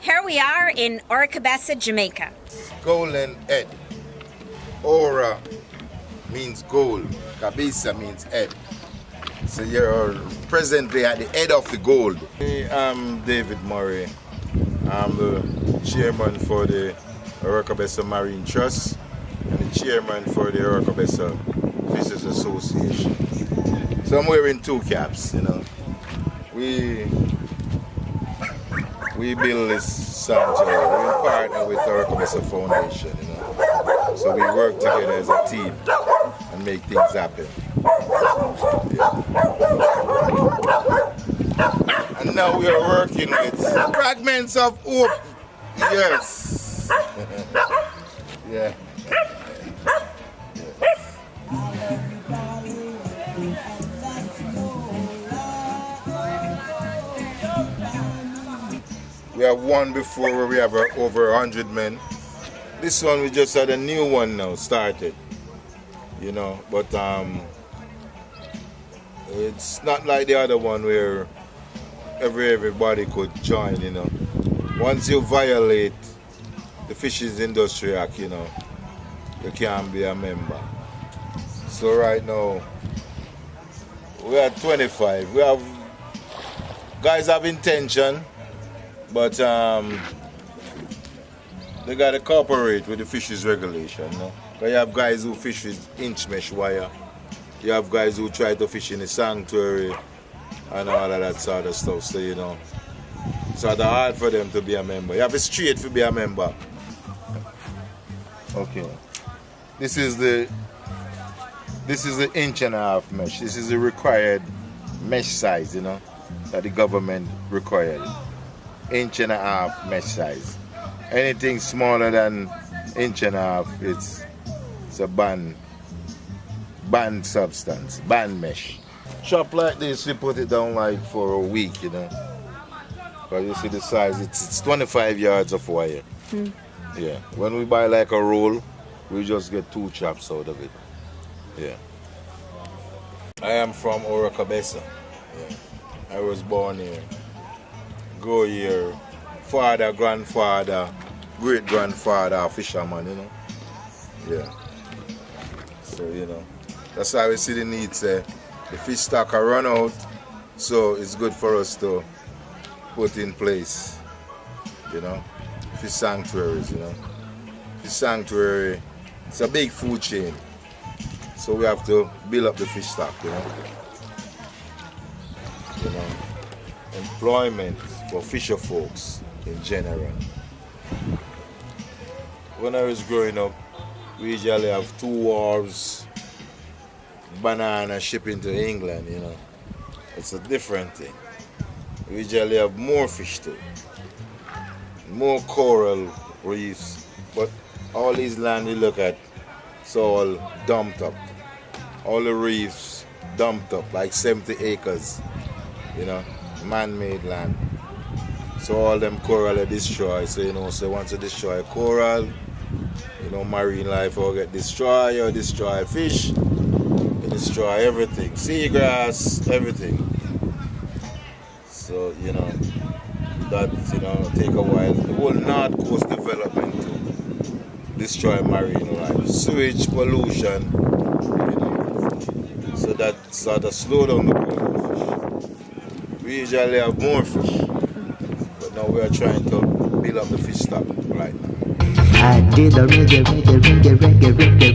Here we are in Oracabessa, Jamaica. Golden head. Ora means gold. Cabeza means head. So you're presently at the head of the gold. I'm David Murray. I'm the chairman for the Oracabessa Marine Trust and the chairman for the Oracabessa Fishers Association. So I'm wearing two caps, you know. We build this sanctuary. We partner with Oracabessa Foundation, you know. So we work together as a team and make things happen. Yeah. And now we are working with Fragments of Hope. Yes. Yeah. We have one before where we have over 100 men. This one we just had a new one now started, you know, but it's not like the other one where everybody could join, you know. Once you violate the Fisheries Industry Act, you know, you can't be a member. So right now we are 25. We have guys have intention, but they gotta cooperate with the fisheries regulation, you know. You have guys who fish with inch mesh wire. You have guys who try to fish in the sanctuary and all of that sort of stuff. So you know, it's sort of hard for them to be a member. You have to straight to be a member. Okay. This is the inch and a half mesh. This is the required mesh size, you know, that the government required. Inch and a half mesh size. Anything smaller than inch and a half, it's a banned substance, banned mesh. Chop like this, we put it down like for a week, you know. But you see the size, it's 25 yards of wire. Yeah. When we buy like a roll, we just get 2 chops out of it. Yeah. I am from Oracabessa. Yeah. I was born here. Go here. Father, grandfather, great-grandfather, a fisherman, you know. Yeah. So, you know, that's why we see the need, say, the fish stock are run out, so it's good for us to put in place, you know, fish sanctuaries, you know. Fish sanctuary, it's a big food chain, so we have to build up the fish stock, you know. You know, employment for fisher folks in general. When I was growing up, we usually have 2 wharves, banana shipping to England, you know. It's a different thing. We usually have more fish too, more coral reefs, but all these land you look at, it's all dumped up. All the reefs dumped up, like 70 acres, you know, man-made land. So all them coral are destroyed. So you know, so once you destroy coral, you know, marine life will get destroyed, or destroy fish, you destroy everything, seagrass, everything. So you know, that you know take a while. The whole North Coast development to destroy marine life, sewage pollution, you know. So that sort of slow down the growth of fish. We usually have more fish. Now we are trying to build up the fish stock right now. I did the reggae, reggae, reggae, reggae, reggae,